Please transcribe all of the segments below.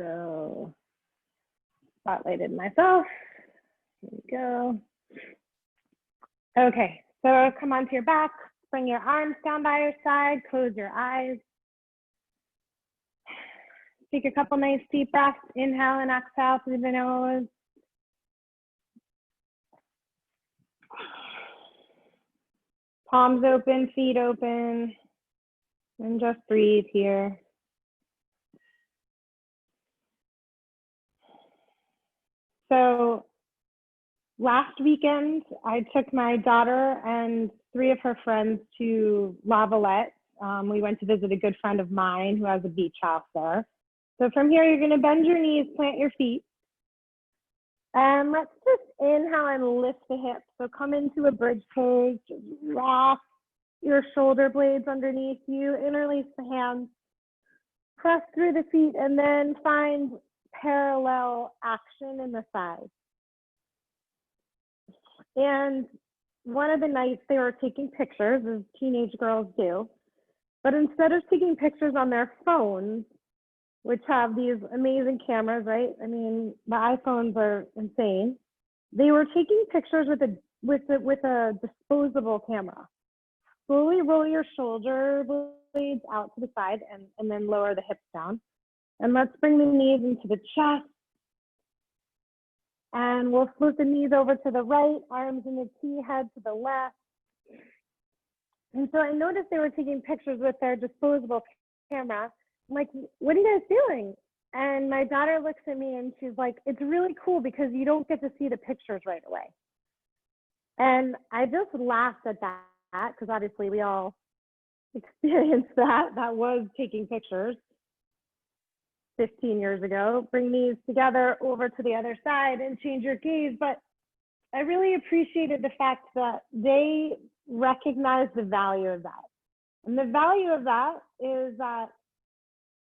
So spotlighted myself. Here we go. Okay, so come onto your back, bring your arms down by your side, close your eyes. Take a couple nice deep breaths, inhale and exhale through the nose. Palms open, feet open, and just breathe here. So last weekend, I took my daughter and 3 of her friends to Lavalette. We went to visit a good friend of mine who has a beach house there. So from here, you're going to bend your knees, plant your feet. And let's just inhale and lift the hips. So come into a bridge pose, just rock your shoulder blades underneath you, interlace the hands, press through the feet, and then find parallel action in the thighs. And one of the nights they were taking pictures, as teenage girls do, but instead of taking pictures on their phones, which have these amazing cameras, right? I mean, the iPhones are insane. They were taking pictures with a disposable camera. Slowly roll your shoulder blades out to the side and then lower the hips down. And let's bring the knees into the chest. And we'll flip the knees over to the right, arms in the T, head to the left. And so I noticed they were taking pictures with their disposable camera. I'm like, what are you guys doing? And my daughter looks at me and she's like, it's really cool because you don't get to see the pictures right away. And I just laughed at that because obviously we all experienced that. That was taking pictures 15 years ago. Bring these together over to the other side and change your gaze. But I really appreciated the fact that they recognized the value of that. And the value of that is that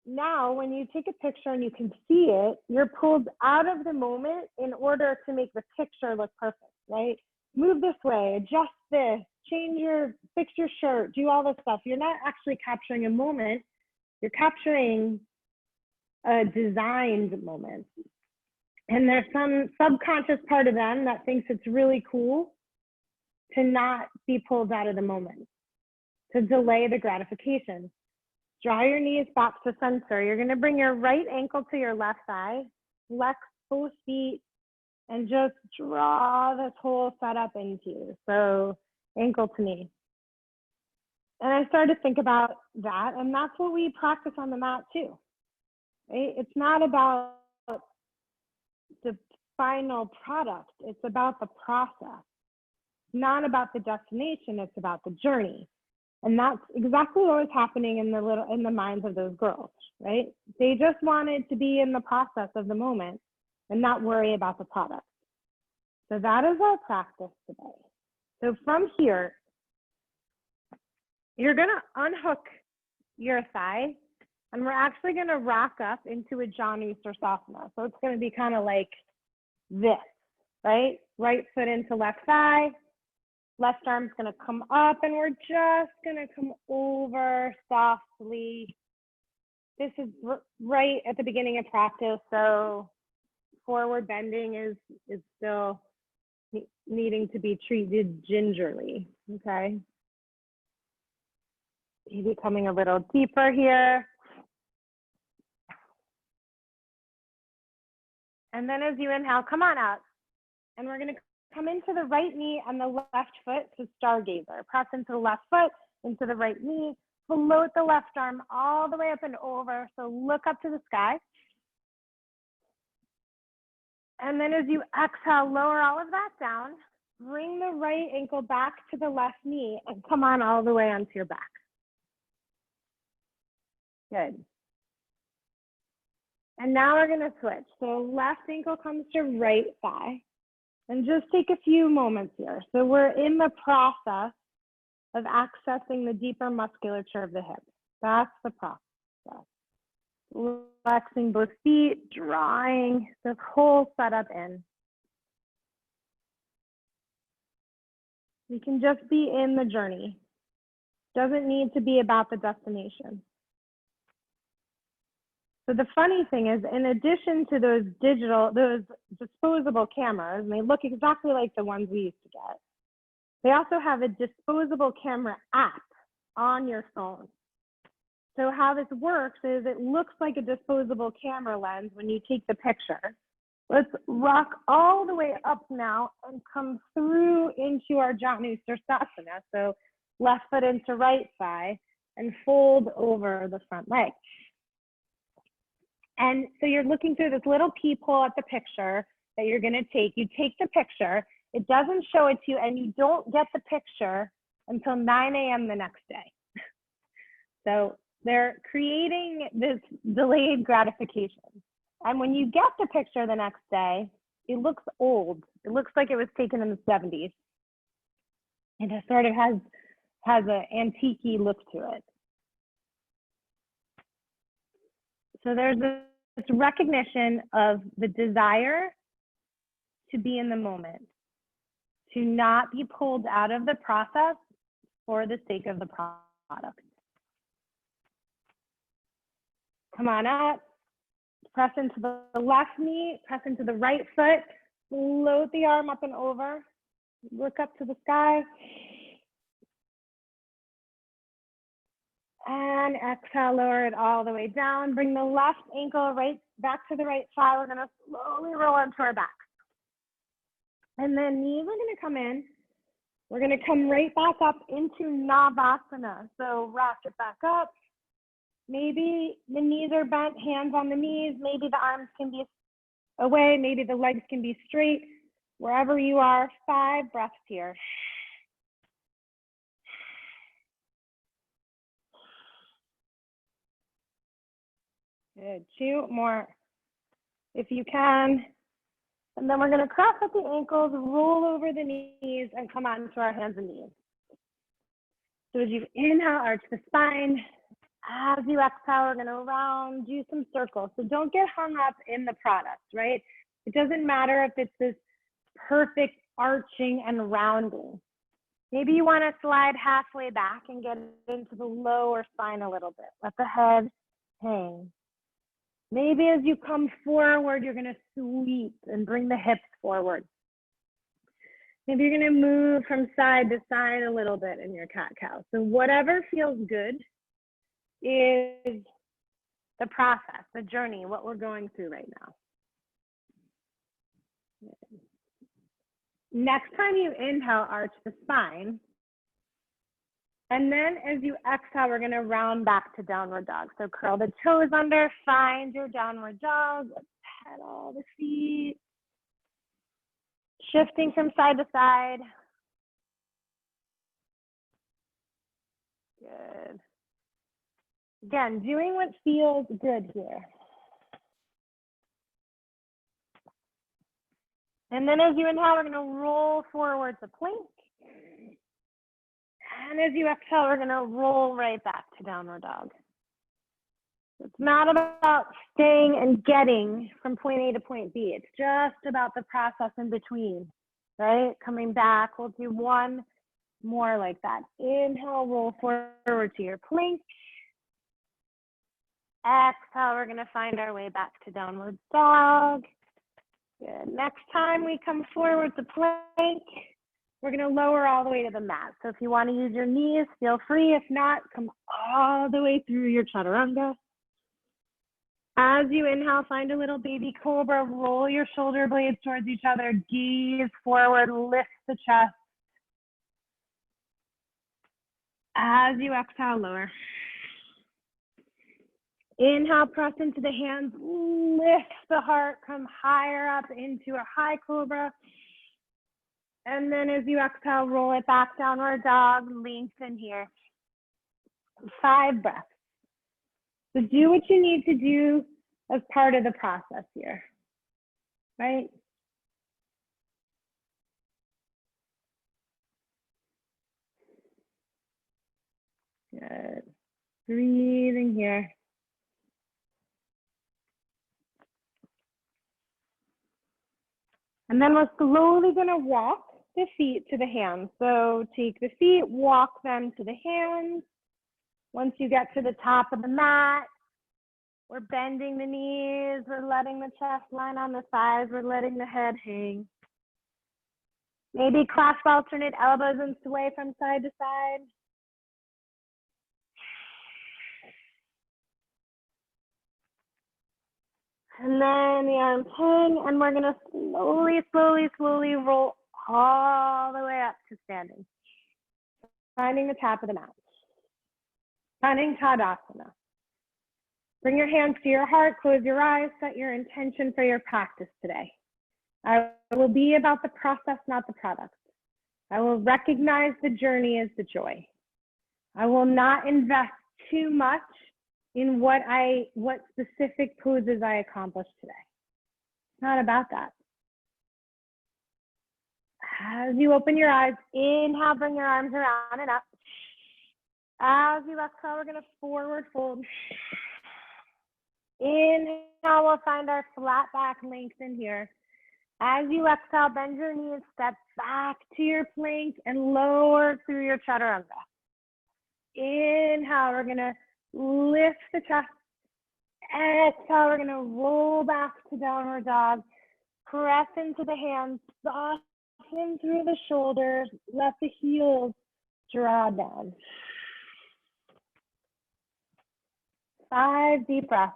now when you take a picture and you can see it, you're pulled out of the moment in order to make the picture look perfect, right? Move this way, adjust this, fix your shirt, do all this stuff. You're not actually capturing a moment, you're capturing a designed moment. And there's some subconscious part of them that thinks it's really cool to not be pulled out of the moment, to delay the gratification. Draw your knees back to center. You're going to bring your right ankle to your left thigh, flex both feet, and just draw this whole setup into you. So ankle to knee. And I started to think about that, and that's what we practice on the mat too. Right? It's not about the final product. It's about the process. Not about the destination. It's about the journey. And that's exactly what was happening in the minds of those girls, right? They just wanted to be in the process of the moment and not worry about the product. So that is our practice today. So from here, you're gonna unhook your thigh, and we're actually gonna rock up into a Janu Sirsasana. So it's gonna be kind of like this, right? Right foot into left thigh. Left arm's gonna come up, and we're just gonna come over softly. This is right at the beginning of practice, so forward bending is still needing to be treated gingerly, okay? Maybe coming a little deeper here. And then as you inhale, come on up, and we're gonna come into the right knee and the left foot to stargazer. Press into the left foot, into the right knee, float the left arm all the way up and over. So look up to the sky. And then as you exhale, lower all of that down. Bring the right ankle back to the left knee and come on all the way onto your back. Good. And now we're gonna switch. So left ankle comes to right thigh. And just take a few moments here. So we're in the process of accessing the deeper musculature of the hip. That's the process. Flexing both feet, drawing this whole setup in. You can just be in the journey. Doesn't need to be about the destination. So the funny thing is, in addition to those disposable cameras, and they look exactly like the ones we used to get, they also have a disposable camera app on your phone. So how this works is it looks like a disposable camera lens when you take the picture. Let's rock all the way up now and come through into our Janu Sirsasana. So left foot into right thigh and fold over the front leg. And so you're looking through this little peephole at the picture that you're gonna take. You take the picture, it doesn't show it to you, and you don't get the picture until 9 a.m. the next day. So they're creating this delayed gratification. And when you get the picture the next day, it looks old. It looks like it was taken in the 70s. And it sort of has an antique-y look to it. So there's this recognition of the desire to be in the moment, to not be pulled out of the process for the sake of the product. Come on up, press into the left knee, press into the right foot, float the arm up and over, look up to the sky. And exhale, lower it all the way down. Bring the left ankle right back to the right thigh. We're gonna slowly roll onto our back. And then knees are gonna come in. We're gonna come right back up into Navasana. So rock it back up. Maybe the knees are bent, hands on the knees. Maybe the arms can be away. Maybe the legs can be straight. Wherever you are, 5 breaths here. Good, 2 more if you can. And then we're gonna cross up the ankles, roll over the knees, and come out into our hands and knees. So as you inhale, arch the spine. As you exhale, we're gonna round, do some circles. So don't get hung up in the product, right? It doesn't matter if it's this perfect arching and rounding. Maybe you wanna slide halfway back and get into the lower spine a little bit. Let the head hang. Maybe as you come forward, you're gonna sweep and bring the hips forward. Maybe you're gonna move from side to side a little bit in your cat-cow. So whatever feels good is the process, the journey, what we're going through right now. Next time you inhale, arch the spine. And then as you exhale, we're gonna round back to downward dog. So curl the toes under, find your downward dog. Let's pedal the feet. Shifting from side to side. Good. Again, doing what feels good here. And then as you inhale, we're gonna roll forward to plank. And as you exhale, we're gonna roll right back to downward dog. It's not about staying and getting from point A to point B. It's just about the process in between, right? Coming back, we'll do one more like that. Inhale, roll forward to your plank. Exhale, we're gonna find our way back to downward dog. Good. Next time we come forward to plank, we're gonna lower all the way to the mat. So if you wanna use your knees, feel free. If not, come all the way through your chaturanga. As you inhale, find a little baby cobra, roll your shoulder blades towards each other, gaze forward, lift the chest. As you exhale, lower. Inhale, press into the hands, lift the heart, come higher up into a high cobra. And then as you exhale, roll it back, downward dog, lengthen here. 5 breaths. So do what you need to do as part of the process here, right? Good. Breathing here. And then we're slowly gonna walk the feet to the hands. So take the feet, walk them to the hands. Once you get to the top of the mat, We're bending the knees. We're letting the chest line on the thighs. We're letting the head hang. Maybe clasp alternate elbows and sway from side to side. And then the arms hang, and we're gonna slowly roll all the way up to standing. Finding the top of the mat. Finding Tadasana. Bring your hands to your heart, close your eyes, set your intention for your practice today. I will be about the process, not the product. I will recognize the journey as the joy. I will not invest too much in what specific poses I accomplish today. It's not about that. As you open your eyes, inhale, bring your arms around and up. As you exhale, we're gonna forward fold. Inhale, we'll find our flat back lengthen here. As you exhale, bend your knees, step back to your plank and lower through your chaturanga. Inhale, we're gonna lift the chest. Exhale, we're gonna roll back to downward dog. Press into the hands, soften through the shoulders, let the heels draw down. 5 deep breaths.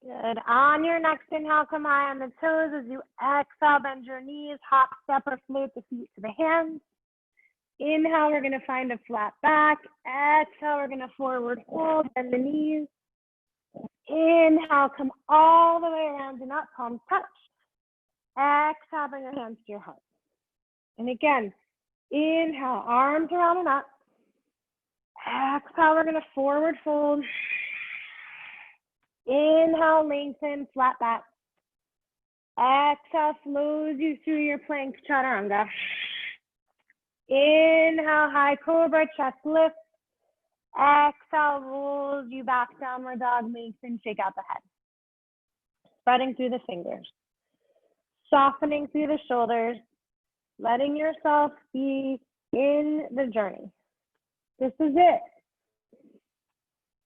Good. On your next inhale, come high on the toes. As you exhale, bend your knees, hop, step, or float the feet to the hands. Inhale, we're going to find a flat back. Exhale, we're going to forward fold, bend the knees. Inhale, come all the way around and up, palms touch. Exhale, bring your hands to your heart. And again, inhale, arms around and up. Exhale, we're going to forward fold. Inhale, lengthen, flat back. Exhale, flows you through your plank chaturanga. Inhale, high cobra, chest lift. Exhale, rolls you back, downward dog, lengthen, shake out the head. Spreading through the fingers. Softening through the shoulders. Letting yourself be in the journey. This is it.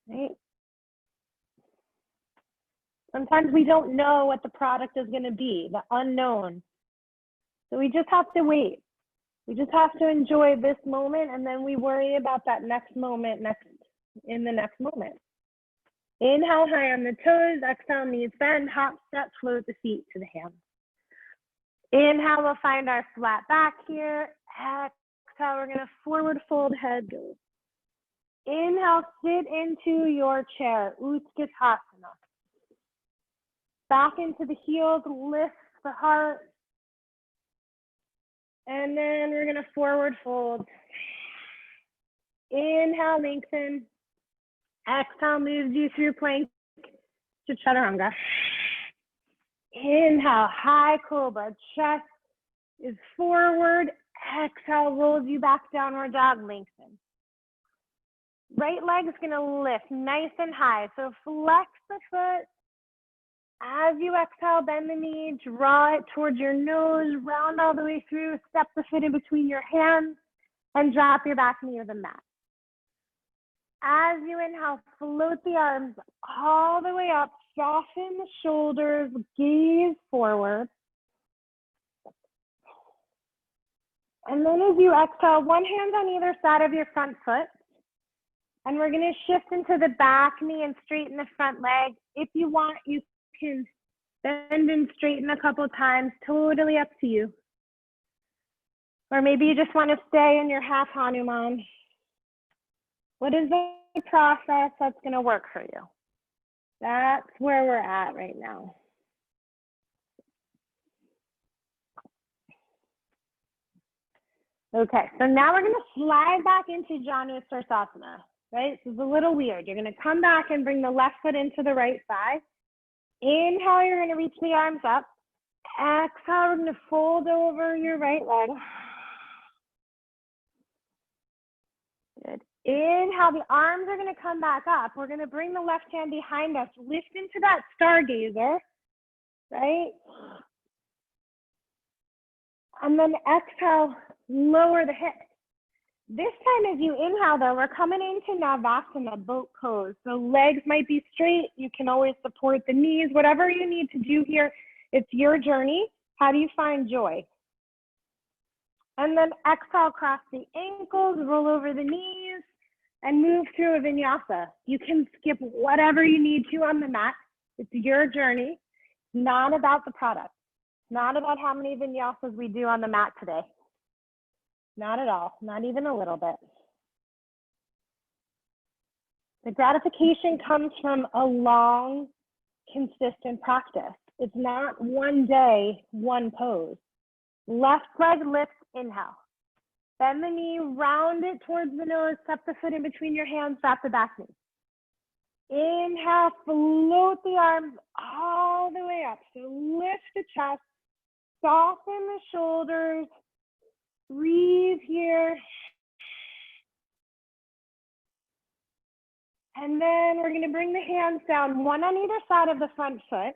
Right? Sometimes we don't know what the product is going to be, the unknown. So we just have to wait. We just have to enjoy this moment, and then we worry about that next moment in the next moment. Inhale, high on the toes. Exhale, knees bend. Hop, step, float the feet to the hands. Inhale, we'll find our flat back here. Exhale, we're going to forward fold, head goes. Inhale, sit into your chair, Utkatasana. Back into the heels, lift the heart. And then we're gonna forward fold. Inhale, lengthen. Exhale, moves you through plank to chaturanga. Inhale, high cobra, chest is forward. Exhale, rolls you back, downward dog, lengthen. Right leg's gonna lift nice and high. So flex the foot. As you exhale, bend the knee, draw it towards your nose, round all the way through, step the foot in between your hands, and drop your back knee to the mat. As you inhale, float the arms all the way up, soften the shoulders, gaze forward. And then as you exhale, one hand on either side of your front foot. And we're gonna shift into the back knee and straighten the front leg. If you want, you can bend and straighten a couple times, totally up to you. Or maybe you just want to stay in your half Hanuman. What is the process that's going to work for you? That's where we're at right now. Okay, so now we're going to slide back into Janusarsasana, right? This is a little weird. You're going to come back and bring the left foot into the right thigh. Inhale, you're going to reach the arms up. Exhale, we're going to fold over your right leg. Good. Inhale, the arms are going to come back up. We're going to bring the left hand behind us, lift into that stargazer, right? And then exhale, lower the hips. This time as you inhale though, we're coming into Navasana, boat pose. So legs might be straight. You can always support the knees, whatever you need to do here. It's your journey. How do you find joy? And then exhale, cross the ankles, roll over the knees, and move through a vinyasa. You can skip whatever you need to on the mat. It's your journey, not about the product, not about how many vinyasas we do on the mat today. Not at all, not even a little bit. The gratification comes from a long, consistent practice. It's not one day, one pose. Left leg lifts, inhale. Bend the knee, round it towards the nose, step the foot in between your hands, tap the back knee. Inhale, float the arms all the way up. So lift the chest, soften the shoulders, breathe here. And then we're gonna bring the hands down, one on either side of the front foot.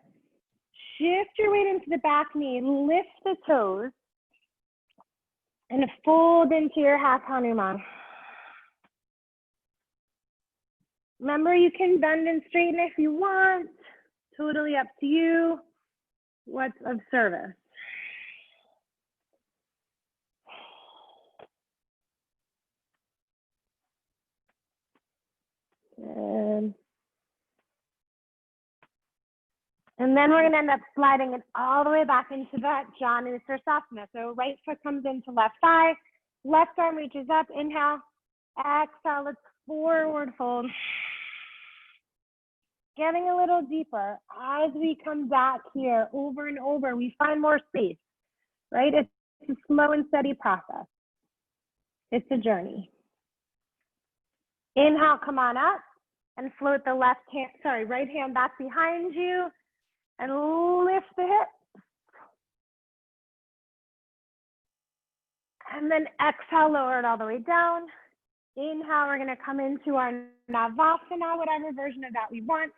Shift your weight into the back knee, lift the toes, and fold into your half Hanuman. Remember, you can bend and straighten if you want. Totally up to you. What's of service? Good. And then we're going to end up sliding it all the way back into that Janu Sirsasana. So right foot comes into left thigh, left arm reaches up, inhale, exhale, let's forward fold. Getting a little deeper as we come back here over and over, we find more space, right? It's a slow and steady process. It's a journey. Inhale, come on up and float the right hand back behind you and lift the hip. And then exhale, lower it all the way down. Inhale, we're gonna come into our Navasana, whatever version of that we want.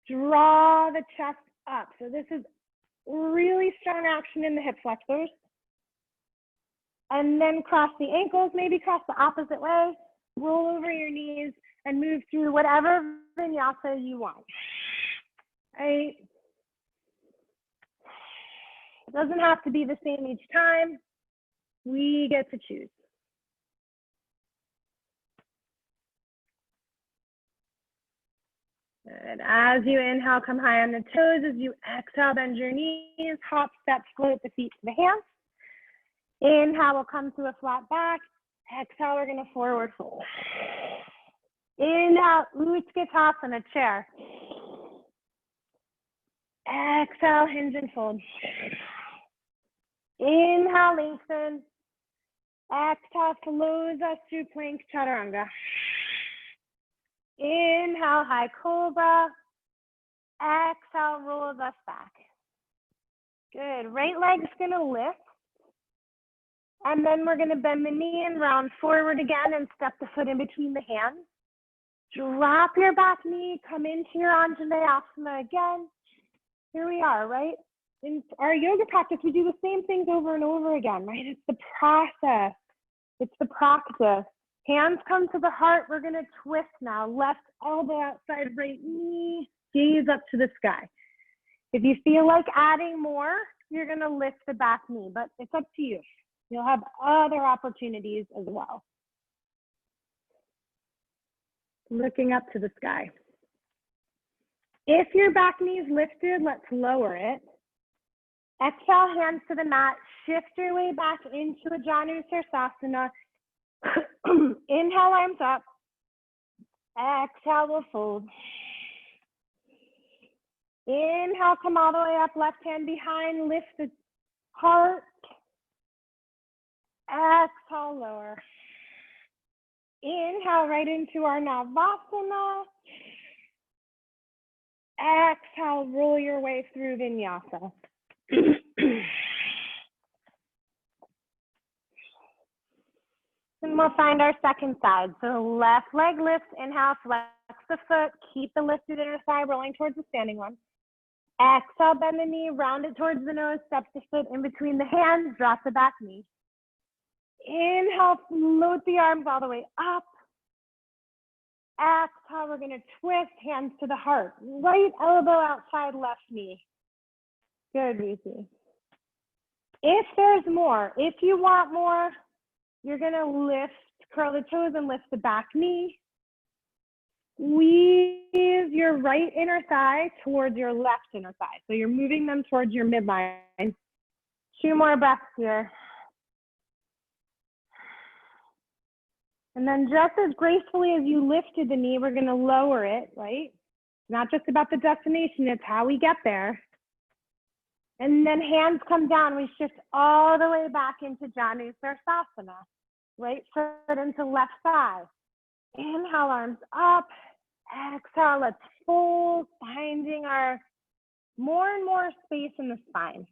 Draw the chest up. So this is really strong action in the hip flexors. And then cross the ankles, maybe cross the opposite way. Roll over your knees and move through whatever vinyasa you want. Right? It doesn't have to be the same each time. We get to choose. Good. As you inhale, come high on the toes. As you exhale, bend your knees, hop, step, float the feet to the hands. Inhale, we'll come to a flat back. Exhale, we're gonna forward fold. Inhale, Utkatasana, chair. Exhale, hinge and fold. Inhale, lengthen. Exhale, flows us through plank chaturanga. Inhale, high cobra. Exhale, rolls us back. Good. Right leg's gonna lift. And then we're gonna bend the knee and round forward again and step the foot in between the hands. Drop your back knee, come into your Anjaneyasana again. Here we are, right? In our yoga practice, we do the same things over and over again, right? It's the process. It's the practice. Hands come to the heart. We're gonna twist now. Left elbow outside right knee, gaze up to the sky. If you feel like adding more, you're gonna lift the back knee, but it's up to you. You'll have other opportunities as well. Looking up to the sky. If your back knee is lifted, let's lower it. Exhale, hands to the mat. Shift your way back into a Janu Sirsasana. Inhale, arms up. Exhale, we'll fold. Inhale, come all the way up, left hand behind, lift the heart. Exhale, lower. Inhale, right into our Navasana. Exhale, roll your way through vinyasa. And we'll find our second side. So left leg lifts, inhale, flex the foot, keep the lifted inner thigh rolling towards the standing one. Exhale, bend the knee, round it towards the nose, step the foot in between the hands, drop the back knee. Inhale, float the arms all the way up. Exhale, we're gonna twist, hands to the heart. Right elbow outside left knee. Good, Lucy. If there's more, if you want more, you're gonna lift, curl the toes and lift the back knee. Squeeze your right inner thigh towards your left inner thigh. So you're moving them towards your midline. 2 more breaths here. And then just as gracefully as you lifted the knee, we're gonna lower it, right? Not just about the destination, it's how we get there. And then hands come down, we shift all the way back into Janusarsasana. Right foot into left thigh. Inhale, arms up. Exhale, let's fold, finding our more and more space in the spine.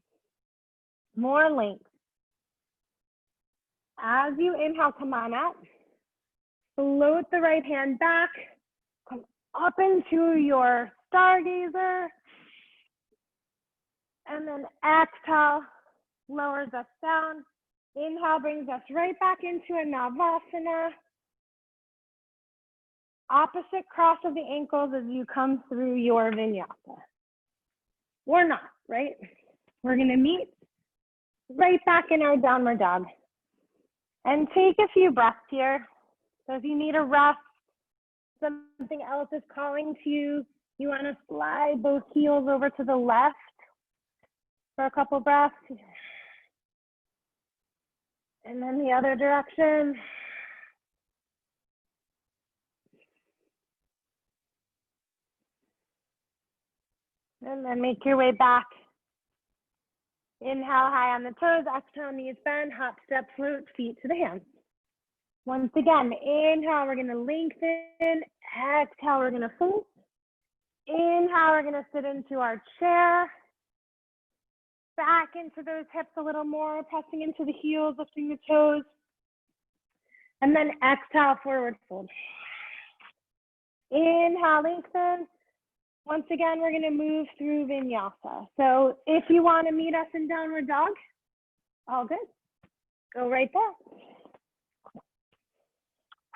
More length. As you inhale, come on up. Float the right hand back. Come up into your stargazer. And then exhale, lowers us down. Inhale brings us right back into a Navasana. Opposite cross of the ankles as you come through your vinyasa. Or not, right? We're gonna meet right back in our downward dog. And take a few breaths here. So if you need a rest, something else is calling to you, you wanna slide those heels over to the left for a couple breaths. And then the other direction. And then make your way back. Inhale, high on the toes, exhale, knees bend, hop, step, float, feet to the hands. Once again, inhale, we're gonna lengthen. Exhale, we're gonna fold. Inhale, we're gonna sit into our chair. Back into those hips a little more, pressing into the heels, lifting the toes. And then exhale, forward fold. Inhale, lengthen. Once again, we're gonna move through vinyasa. So if you wanna meet us in downward dog, all good. Go right there.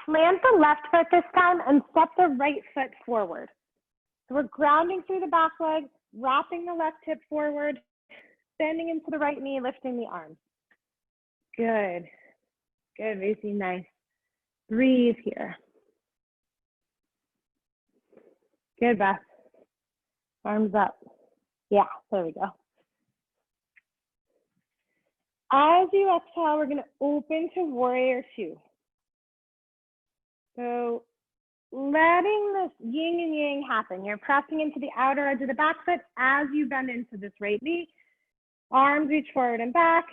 Plant the left foot this time and step the right foot forward. So we're grounding through the back leg, wrapping the left hip forward, bending into the right knee, lifting the arms. Good. Good, Lucy, nice. Breathe here. Good, Beth. Arms up. Yeah, there we go. As you exhale, we're gonna open to warrior 2. So letting this yin and yang happen. You're pressing into the outer edge of the back foot as you bend into this right knee. Arms reach forward and back.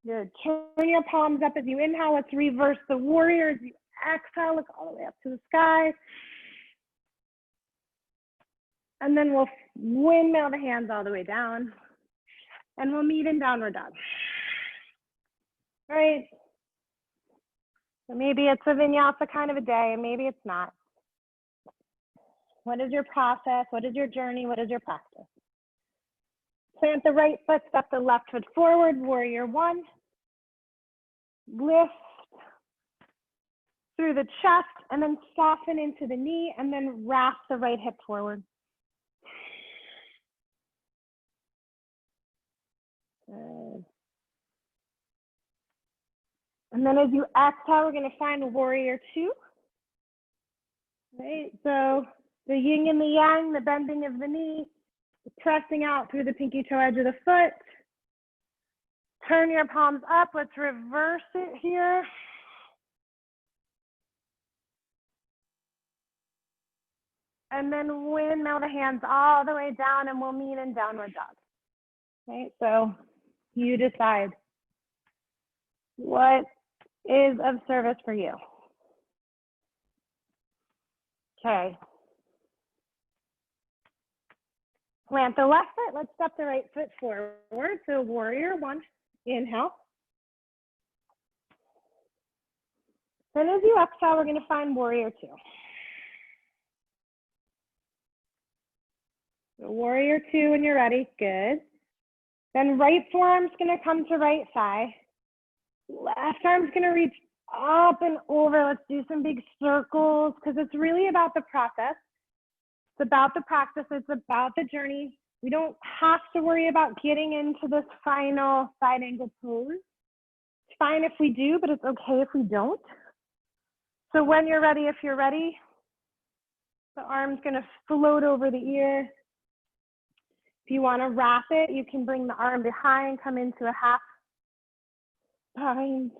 Good. Turn your palms up as you inhale. Let's reverse the warrior. As you exhale, look all the way up to the sky. And then we'll windmill the hands all the way down. And we'll meet in downward dog. All right. So maybe it's a vinyasa kind of a day, maybe it's not. What is your process? What is your journey? What is your practice? Plant the right foot, step the left foot forward, warrior 1. Lift through the chest and then soften into the knee and then wrap the right hip forward. Good. And then as you exhale, we're gonna find warrior 2. Right, so the yin and the yang, the bending of the knee, the pressing out through the pinky toe edge of the foot. Turn your palms up, let's reverse it here. And then windmill the hands all the way down and we'll meet in downward dog. Right, so you decide what is of service for you. Okay. Plant the left foot, let's step the right foot forward. So warrior 1, inhale. Then as you exhale, we're gonna find warrior 2. Warrior two when you're ready. Good. Then right forearm's going to come to right thigh. Left arm's going to reach up and over. Let's do some big circles because it's really about the process. It's about the practice. It's about the journey. We don't have to worry about getting into this final side angle pose. It's fine if we do, but it's okay if we don't. So when you're ready, if you're ready, the arm's going to float over the ear. If you want to wrap it, you can bring the arm behind, come into a half bind.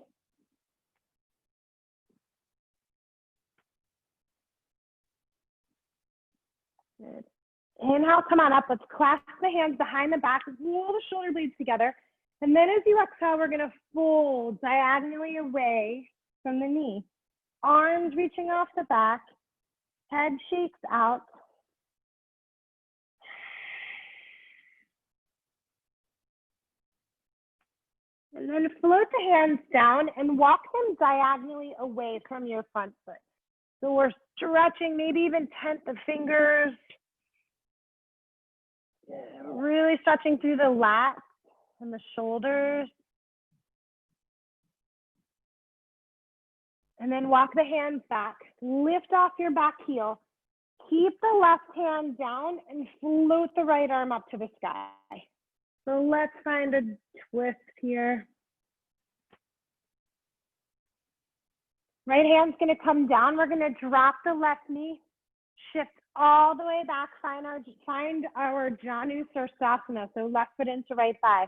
Good. Inhale, come on up. Let's clasp the hands behind the back, roll the shoulder blades together. And then as you exhale, we're going to fold diagonally away from the knee. Arms reaching off the back, head shakes out. And then float the hands down and walk them diagonally away from your front foot. So we're stretching, maybe even tent the fingers. Really stretching through the lats and the shoulders. And then walk the hands back. Lift off your back heel. Keep the left hand down and float the right arm up to the sky. So let's find a twist here. Right hand's going to come down. We're going to drop the left knee, shift all the way back, find our Janu Sirsasana, so left foot into right thigh.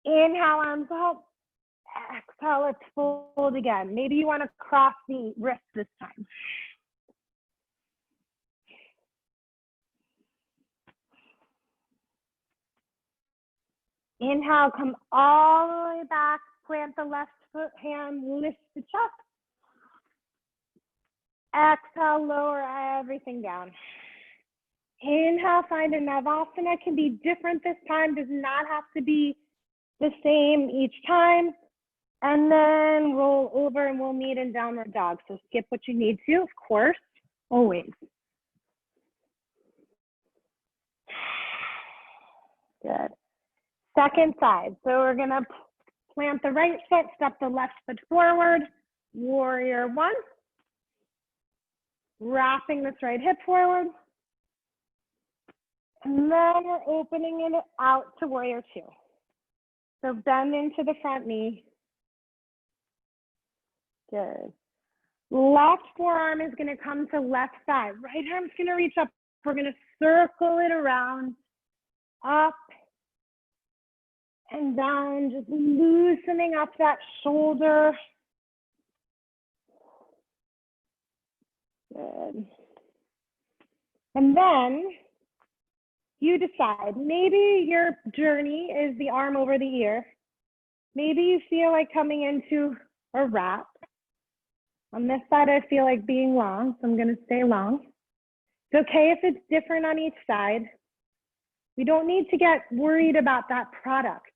Inhale, arms up. Exhale, let's fold again. Maybe you want to cross the wrist this time. Inhale, come all the way back, plant the left foot hand, lift the chest. Exhale, lower everything down. Inhale, find a Navasana. Can be different this time, does not have to be the same each time. And then roll over and we'll meet in downward dog. So skip what you need to, of course, always. Good. Second side. So we're gonna plant the right foot, step the left foot forward. Warrior one. Wrapping this right hip forward. And then we're opening it out to warrior two. So bend into the front knee. Good. Left forearm is going to come to left thigh. Right arm's going to reach up. We're going to circle it around, up and down, just loosening up that shoulder. Good. And then you decide, maybe your journey is the arm over the ear. Maybe you feel like coming into a wrap. On this side, I feel like being long, so I'm going to stay long. It's okay if it's different on each side. We don't need to get worried about that product.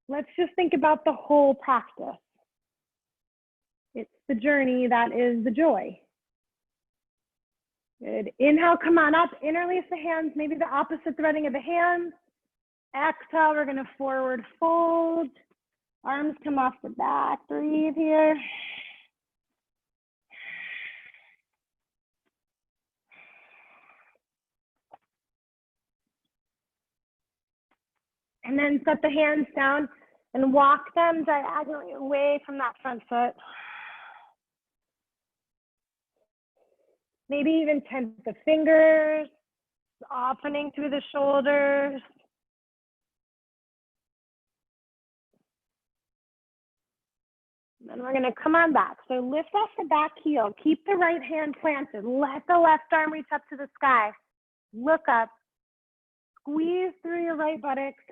Let's just think about the whole practice. It's the journey that is the joy. Good. Inhale, come on up, interlace the hands, maybe the opposite threading of the hands. Exhale, we're going to forward fold. Arms come off the back, breathe here. And then set the hands down and walk them diagonally away from that front foot. Maybe even tent the fingers, softening through the shoulders. And then we're going to come on back. So lift off the back heel. Keep the right hand planted. Let the left arm reach up to the sky. Look up. Squeeze through your right buttocks.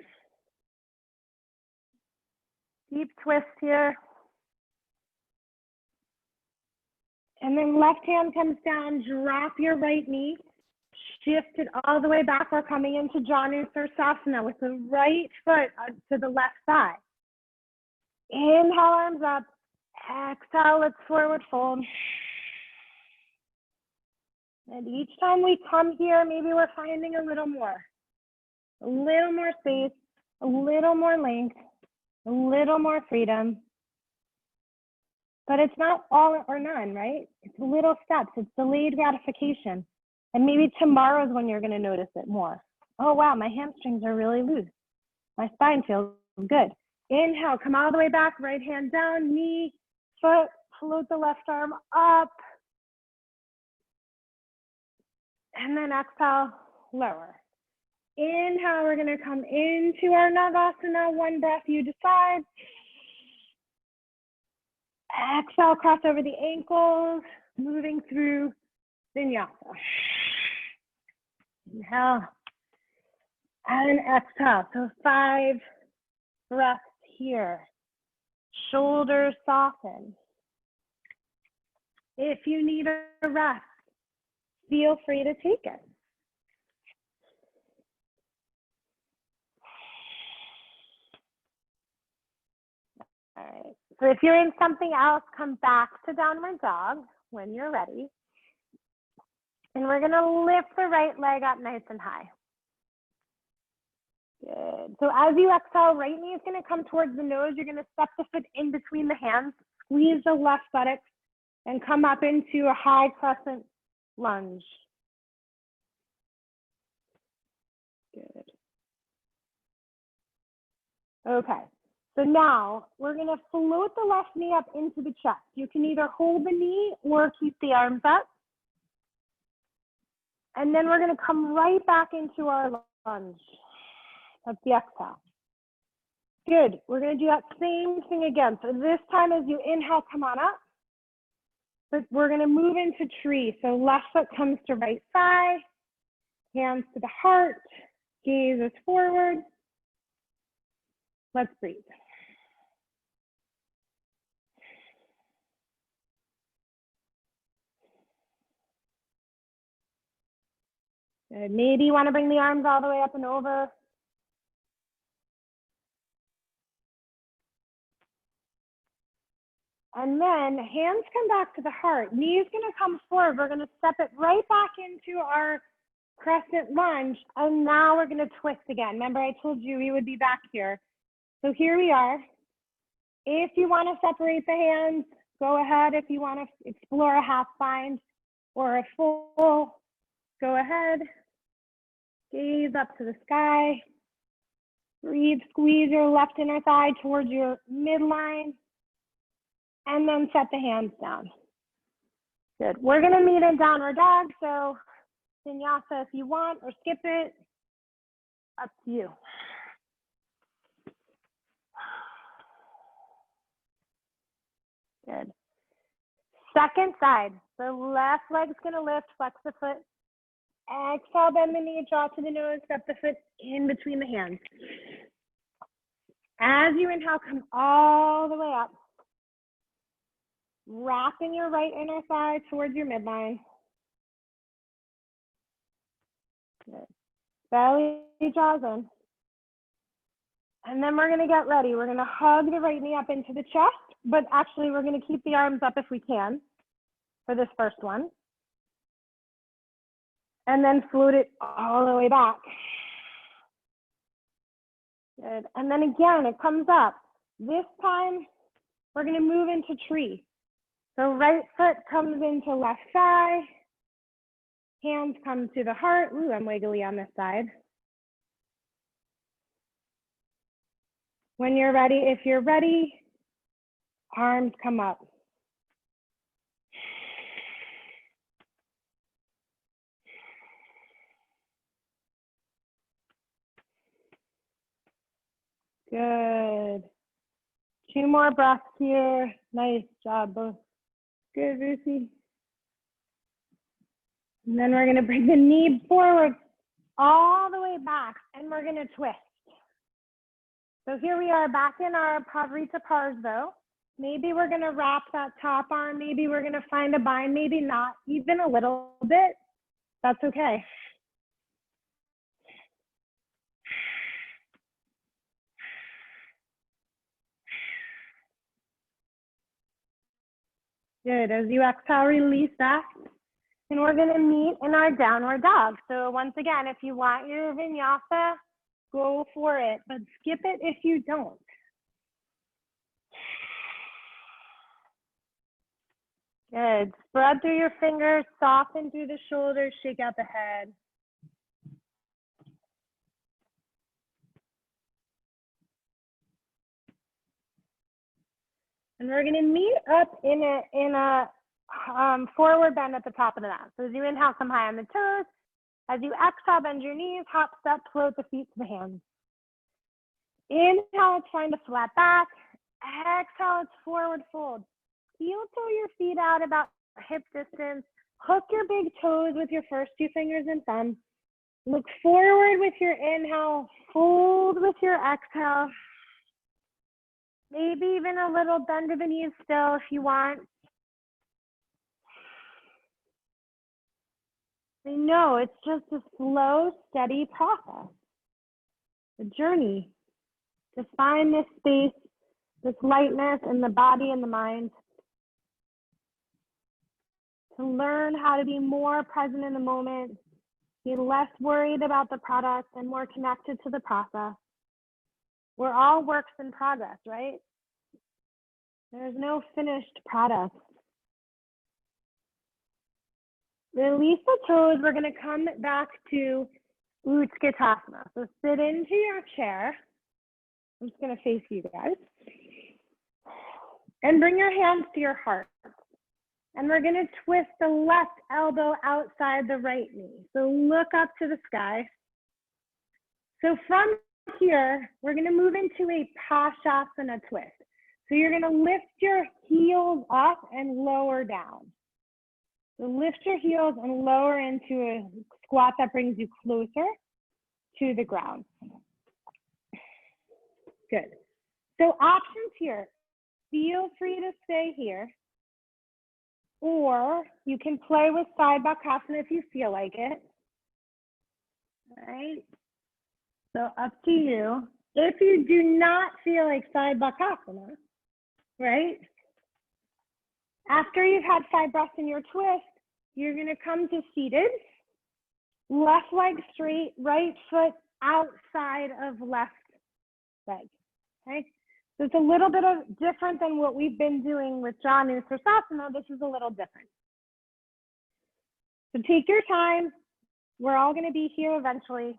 Deep twist here. And then left hand comes down, drop your right knee, shift it all the way back. We're coming into Janu Sirsasana with the right foot to the left thigh. Inhale, arms up. Exhale, let's forward fold. And each time we come here, maybe we're finding a little more space, a little more length, a little more freedom. But it's not all or none, right? It's little steps. It's delayed gratification. And maybe tomorrow's when you're going to notice it more. Oh, wow, my hamstrings are really loose. My spine feels good. Inhale, come all the way back, right hand down, knee, foot, float the left arm up. And then exhale, lower. Inhale, we're going to come into our Navasana. One breath, you decide. Exhale, cross over the ankles, moving through vinyasa. Inhale and exhale. So 5 breaths here. Shoulders soften. If you need a rest, feel free to take it. All right. So if you're in something else, come back to downward dog when you're ready. And we're going to lift the right leg up nice and high. Good. So as you exhale, right knee is going to come towards the nose. You're going to step the foot in between the hands, squeeze the left buttocks, and come up into a high crescent lunge. Good. Okay. So now we're going to float the left knee up into the chest. You can either hold the knee or keep the arms up. And then we're going to come right back into our lunge. That's the exhale. Good. We're going to do that same thing again. So this time as you inhale, come on up. But we're going to move into tree. So left foot comes to right thigh, hands to the heart, gaze is forward. Let's breathe. Good. Maybe you want to bring the arms all the way up and over. And then hands come back to the heart. Knees going to come forward. We're going to step it right back into our crescent lunge. And now we're going to twist again. Remember, I told you we would be back here. So here we are. If you want to separate the hands, go ahead. If you want to explore a half bind or a full, go ahead. Gaze up to the sky. Breathe, squeeze your left inner thigh towards your midline. And then set the hands down. Good. We're going to meet in downward dog. So vinyasa if you want, or skip it. Up to you. Good. Second side. The left leg's going to lift, flex the foot. Exhale, bend the knee, draw to the nose, step the foot in between the hands. As you inhale, come all the way up. Wrapping your right inner thigh towards your midline. Good. Belly draws in. And then we're going to get ready. We're going to hug the right knee up into the chest, but actually we're going to keep the arms up if we can for this first one. And then float it all the way back. Good. And then again, it comes up. This time, we're going to move into tree. So right foot comes into left thigh. Hands come to the heart. Ooh, I'm wiggly on this side. When you're ready, if you're ready, arms come up. Good. 2 more breaths here. Nice job, both. Good, Lucy. And then we're going to bring the knee forward all the way back, and we're going to twist. So here we are back in our Pavrita Parzo. Maybe we're going to wrap that top arm. Maybe we're going to find a bind. Maybe not, even a little bit. That's okay. Good. As you exhale, release that. And we're going to meet in our downward dog. So once again, if you want your vinyasa, go for it, but skip it if you don't. Good. Spread through your fingers, soften through the shoulders, shake out the head. And we're going to meet up in a forward bend at the top of the mat. So as you inhale, come high on the toes. As you exhale, bend your knees, hop, step, float the feet to the hands. Inhale, it's find a flat back. Exhale, it's forward fold. Heel toe your feet out about hip distance. Hook your big toes with your first two fingers and thumb. Look forward with your inhale. Fold with your exhale. Maybe even a little bend of the knees still if you want. I know it's just a slow, steady process. A journey to find this space, this lightness in the body and the mind. To learn how to be more present in the moment, be less worried about the product and more connected to the process. We're all works in progress, right? There's no finished product. Release the toes. We're going to come back to Utkatasana. So sit into your chair. I'm just going to face you guys. And bring your hands to your heart. And we're going to twist the left elbow outside the right knee. So look up to the sky. So from here, we're going to move into a Pashasana twist. So you're going to lift your heels up and lower down. So lift your heels and lower into a squat that brings you closer to the ground. Good. So options here. Feel free to stay here. Or you can play with side Bakasana if you feel like it. All right. So up to you. If you do not feel like side Bakasana, right? After you've had 5 breaths in your twist, you're going to come to seated. Left leg straight, right foot outside of left leg. Okay? So it's a little bit of different than what we've been doing with Janu Sirsasana. This is a little different. So take your time. We're all going to be here eventually.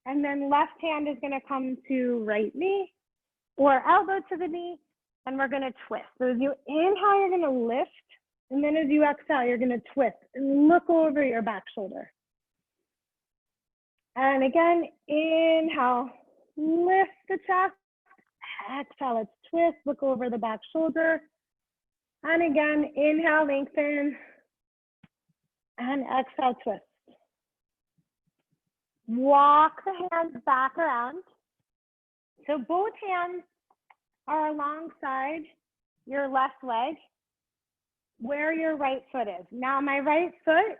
And then left hand is going to come to right knee or elbow to the knee. And we're going to twist. So as you inhale, you're going to lift. And then as you exhale, you're going to twist and look over your back shoulder. And again, inhale, lift the chest. Exhale, let's twist, look over the back shoulder. And again, inhale, lengthen. And exhale, twist. Walk the hands back around. So both hands are alongside your left leg where your right foot is. Now my right foot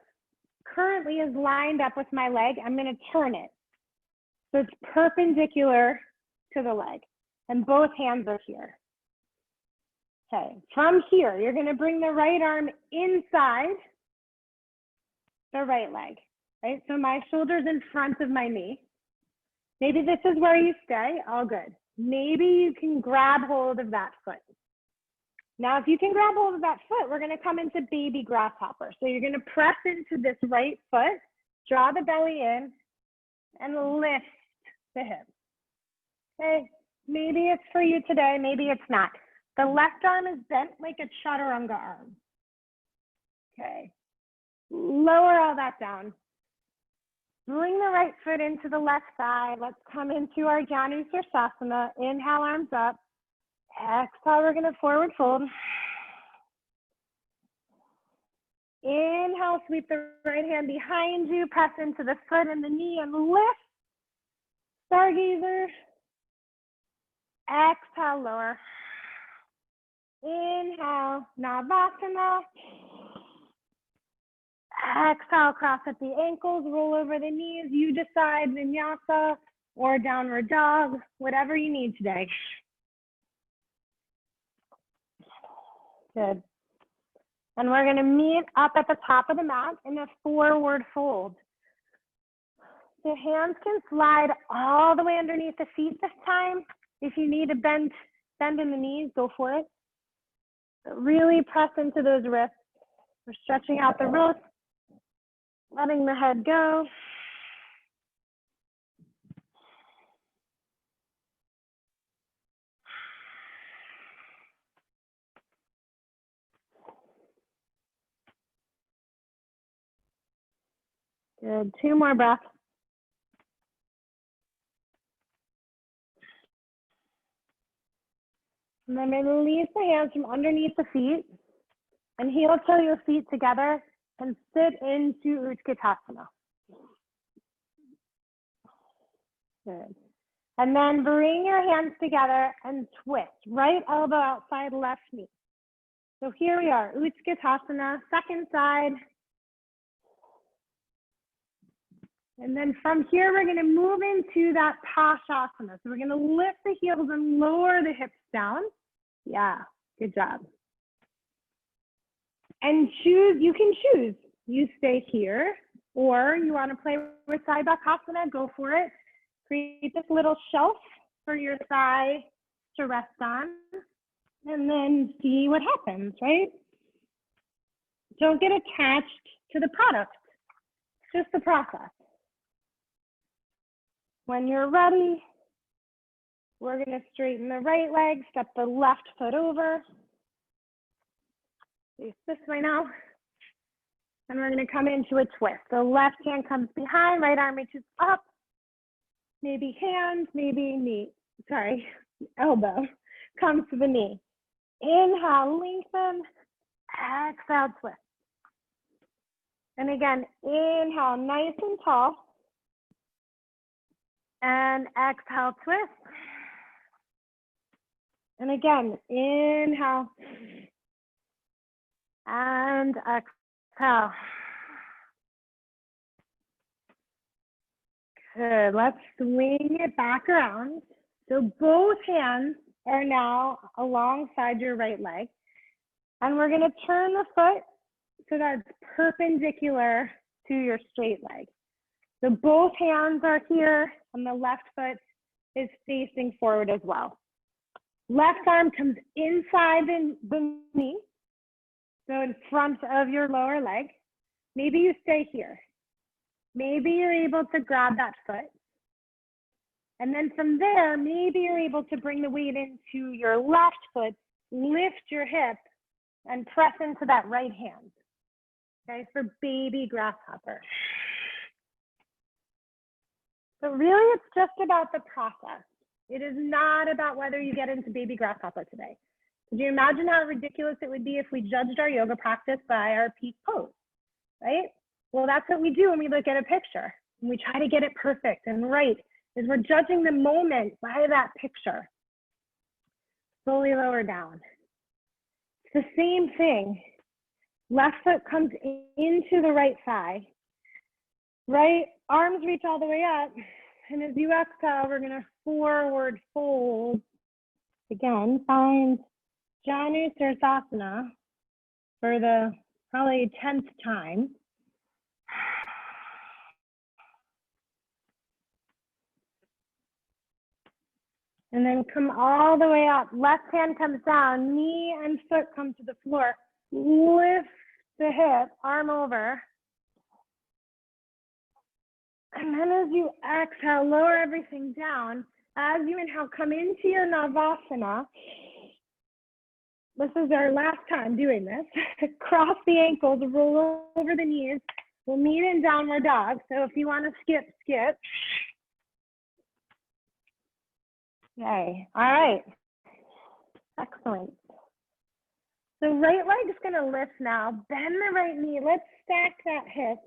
currently is lined up with my leg. I'm going to turn it. So it's perpendicular to the leg. And both hands are here. Okay, from here, you're going to bring the right arm inside the right leg, right? So my shoulder's in front of my knee. Maybe this is where you stay, all good. Maybe you can grab hold of that foot. Now, if you can grab hold of that foot, we're going to come into baby grasshopper. So you're going to press into this right foot, draw the belly in, and lift the hip. Okay. Maybe it's for you today, maybe it's not. The left arm is bent like a chaturanga arm. Okay. Lower all that down. Bring the right foot into the left thigh. Let's come into our Janu Sirsasana. Inhale, arms up. Exhale, we're going to forward fold. Inhale, sweep the right hand behind you. Press into the foot and the knee and lift. Stargazer. Exhale, lower. Inhale, Navasana. Exhale, cross at the ankles, roll over the knees. You decide, vinyasa or downward dog, whatever you need today. Good. And we're gonna meet up at the top of the mat in a forward fold. The hands can slide all the way underneath the feet this time. If you need to bend in the knees, go for it. But really press into those wrists. We're stretching out the wrists, letting the head go. Good, 2 more breaths. And then release the hands from underneath the feet and heel toe your feet together and sit into Utkatasana. Good. And then bring your hands together and twist. Right elbow outside left knee. So here we are, Utkatasana, second side. And then from here, we're gonna move into that Pashasana. So we're gonna lift the heels and lower the hips down. Yeah, good job. And choose, you can choose. You stay here, or you wanna play with side Bakasana, go for it. Create this little shelf for your thigh to rest on, and then see what happens, right? Don't get attached to the product, just the process. When you're ready, we're gonna straighten the right leg, step the left foot over. Face this way now. And we're gonna come into a twist. The left hand comes behind, right arm reaches up. Maybe hands, maybe knee, sorry, elbow comes to the knee. Inhale, lengthen, exhale, twist. And again, inhale, nice and tall. And exhale, twist. And again, inhale. And exhale. Good, let's swing it back around. So both hands are now alongside your right leg. And we're gonna turn the foot so that it's perpendicular to your straight leg. So both hands are here and the left foot is facing forward as well. Left arm comes inside the knee, so in front of your lower leg. Maybe you stay here. Maybe you're able to grab that foot. And then from there, maybe you're able to bring the weight into your left foot, lift your hip, and press into that right hand. Okay, for baby grasshopper. So really, it's just about the process. It is not about whether you get into baby grasshopper today. Could you imagine how ridiculous it would be if we judged our yoga practice by our peak pose, right? Well, that's what we do when we look at a picture. And we try to get it perfect and right, is we're judging the moment by that picture. Slowly lower down. It's the same thing. Left foot comes into the right thigh. Right arms reach all the way up. And as you exhale, we're gonna forward fold. Again, find Janu Sirsasana for the probably 10th time. And then come all the way up. Left hand comes down, knee and foot come to the floor. Lift the hip, arm over. And then as you exhale, lower everything down. As you inhale, come into your Navasana. This is our last time doing this. Cross the ankles, roll over the knees. We'll meet in downward dog. So if you want to skip, skip. Yay. All right. Excellent. So right leg is going to lift now. Bend the right knee. Let's stack that hip.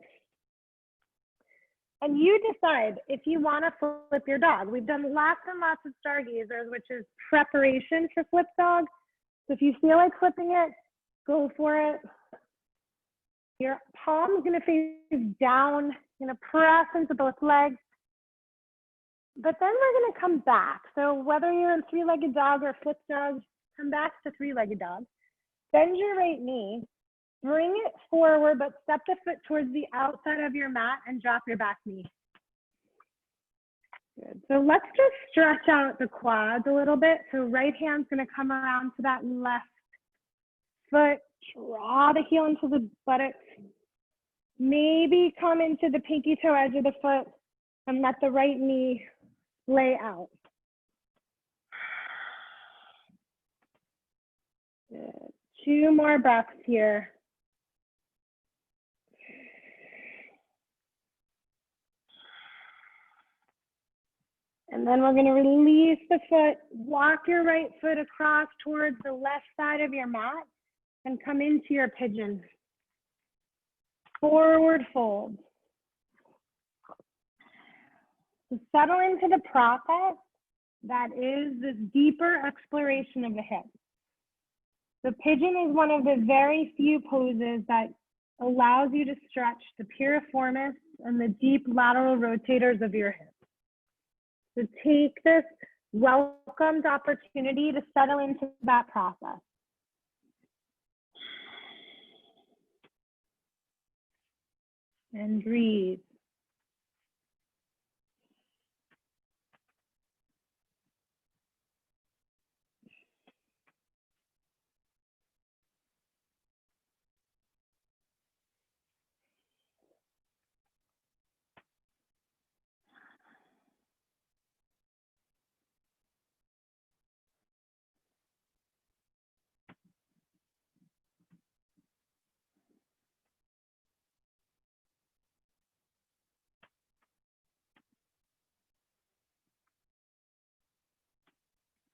And you decide if you want to flip your dog. We've done lots and lots of stargazers, which is preparation for flip dog. So if you feel like flipping it, go for it. Your palm is going to face down. You're going to press into both legs. But then we're going to come back. So whether you're in three-legged dog or flip dog, come back to three-legged dog. Bend your right knee Bring it forward, but step the foot towards the outside of your mat and drop your back knee. Good. So let's just stretch out the quads a little bit. So right hand's gonna come around to that left foot, draw the heel into the buttocks. Maybe come into the pinky toe edge of the foot and let the right knee lay out. Good. 2 more breaths here. And then we're going to release the foot, walk your right foot across towards the left side of your mat and come into your pigeon. Forward fold. So settle into the process that is this deeper exploration of the hip. The pigeon is one of the very few poses that allows you to stretch the piriformis and the deep lateral rotators of your hip. So take this welcomed opportunity to settle into that process. And breathe.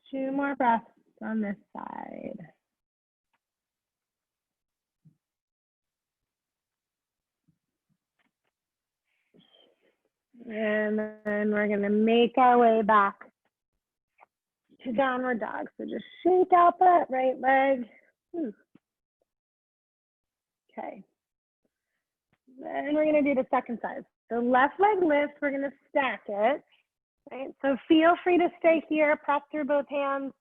Two more breaths on this side. And then we're going to make our way back to downward dog. So just shake out that right leg. Okay. Then we're going to do the second side. The left leg lifts, we're going to stack it. Right? So feel free to stay here, press through both hands,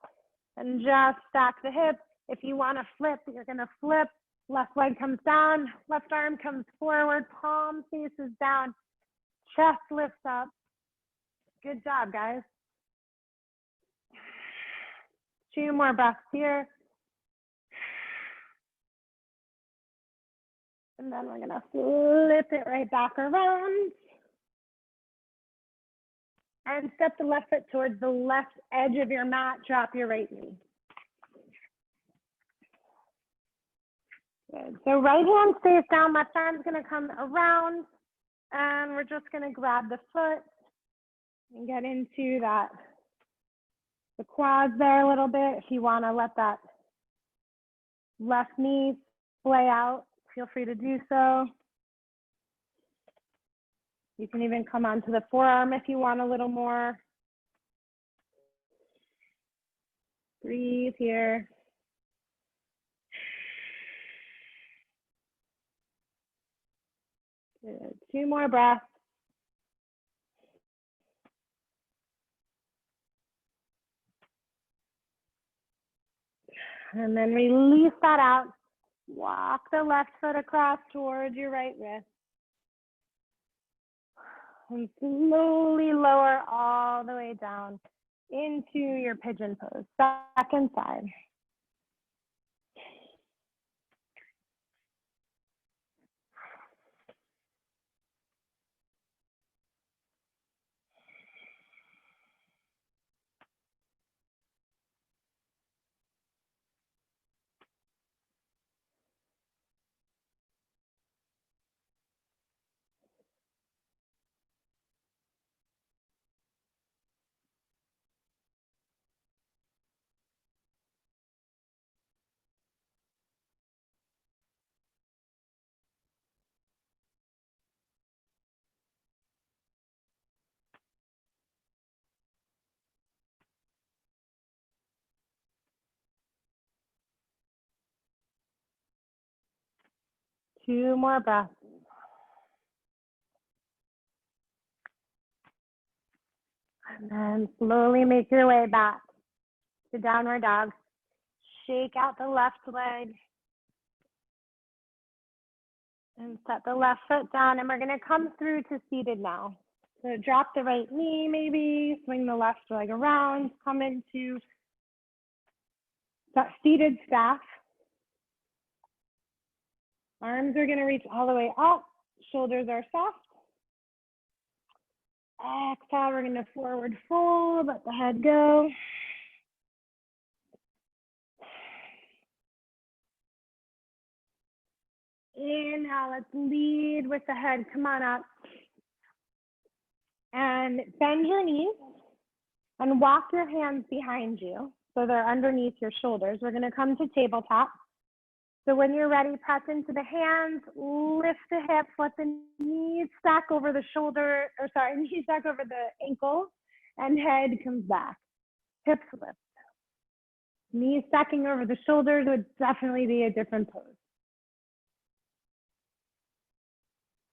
and just stack the hips. If you want to flip, you're going to flip. Left leg comes down, left arm comes forward, palm faces down, chest lifts up. Good job, guys. 2 more breaths here. And then we're going to flip it right back around. And step the left foot towards the left edge of your mat. Drop your right knee. Good. So right hand stays down, left arm's going to come around. And we're just going to grab the foot and get into that, the quads there a little bit. If you want to let that left knee splay out, feel free to do so. You can even come onto the forearm if you want a little more. Breathe here. Good. 2 more breaths. And then release that out. Walk the left foot across towards your right wrist. And slowly lower all the way down into your pigeon pose. Second side. Two more breaths. And then slowly make your way back to downward dog. Shake out the left leg. And set the left foot down, and we're gonna come through to seated now. So drop the right knee maybe, swing the left leg around, come into that seated staff. Arms are gonna reach all the way up, shoulders are soft. Exhale, we're gonna forward fold, let the head go. Inhale, let's lead with the head, come on up. And bend your knees and walk your hands behind you so they're underneath your shoulders. We're gonna come to tabletop. So when you're ready, press into the hands, lift the hips, let the knees stack over the shoulder, or sorry, knees stack over the ankles, and head comes back. Hips lift. Knees stacking over the shoulders would definitely be a different pose.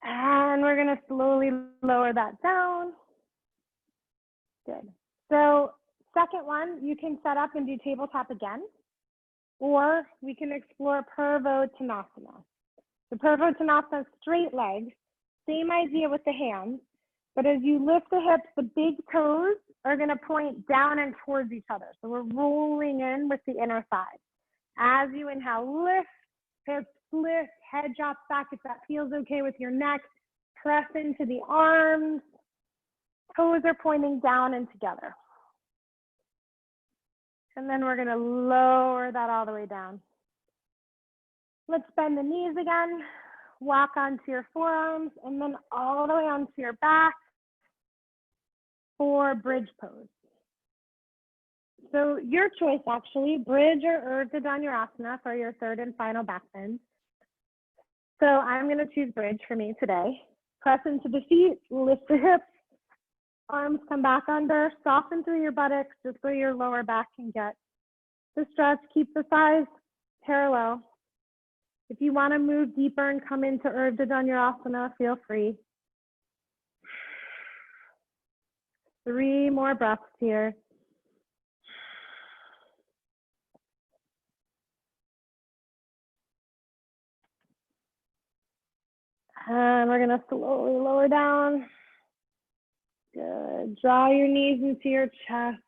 And we're gonna slowly lower that down. Good. So second one, you can set up and do tabletop again, or we can explore Purvottanasana. The Purvottanasana is straight legs, same idea with the hands, but as you lift the hips, the big toes are gonna point down and towards each other. So we're rolling in with the inner thigh. As you inhale, lift, hips lift, head drops back if that feels okay with your neck. Press into the arms, toes are pointing down and together. And then we're gonna lower that all the way down. Let's bend the knees again, walk onto your forearms, and then all the way onto your back for bridge pose. So your choice actually, bridge or Urdhva Dhanurasana for your third and final back bend. So I'm gonna choose bridge for me today. Press into the feet, lift the hips, arms come back under, soften through your buttocks just so your lower back can get the stretch. Keep the thighs parallel. If you want to move deeper and come into Urdhva Dhanurasana, feel free. 3 more breaths here. And we're going to slowly lower down. Good. Draw your knees into your chest.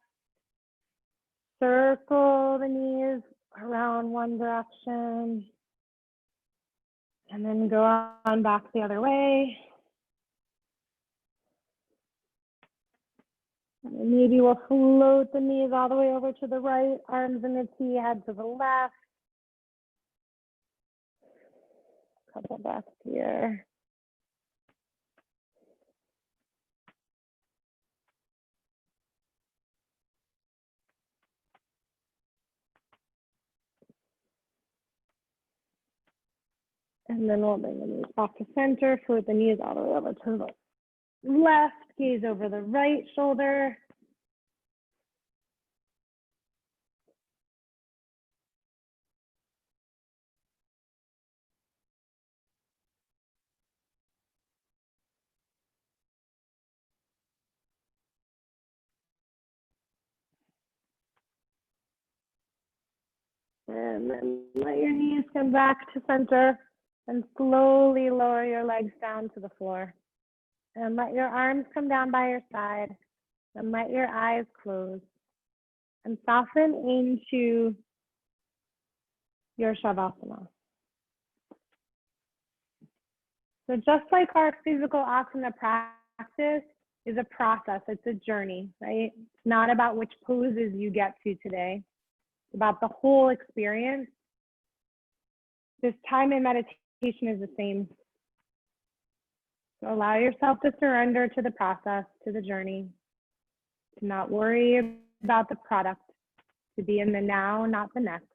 Circle the knees around one direction. And then go on back the other way. And maybe we'll float the knees all the way over to the right, arms in the T, head to the left. Couple breaths here. And then we'll bring the knees back to center, float the knees all the way over to the left, gaze over the right shoulder. And then let your knees come back to center and slowly lower your legs down to the floor. And let your arms come down by your side and let your eyes close. And soften into your Shavasana. So just like our physical asana practice is a process, it's a journey, right? It's not about which poses you get to today. It's about the whole experience. This time in meditation is the same. So allow yourself to surrender to the process, to the journey, to not worry about the product, to be in the now, not the next.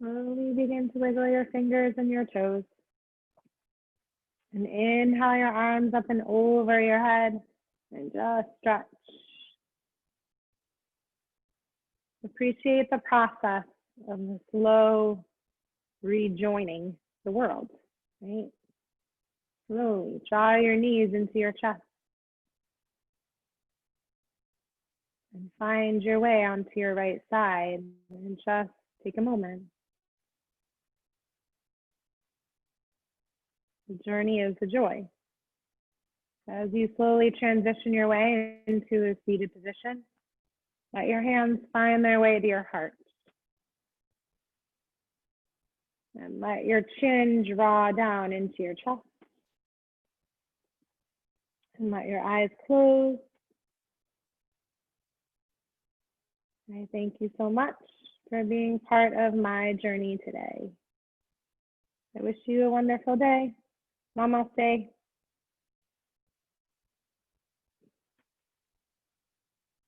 Slowly begin to wiggle your fingers and your toes. And inhale your arms up and over your head and just stretch. Appreciate the process of the slow rejoining the world, right? Slowly draw your knees into your chest and find your way onto your right side and just take a moment. The journey is the joy. As you slowly transition your way into a seated position, let your hands find their way to your heart. And let your chin draw down into your chest. And let your eyes close. I thank you so much for being part of my journey today. I wish you a wonderful day. Namaste.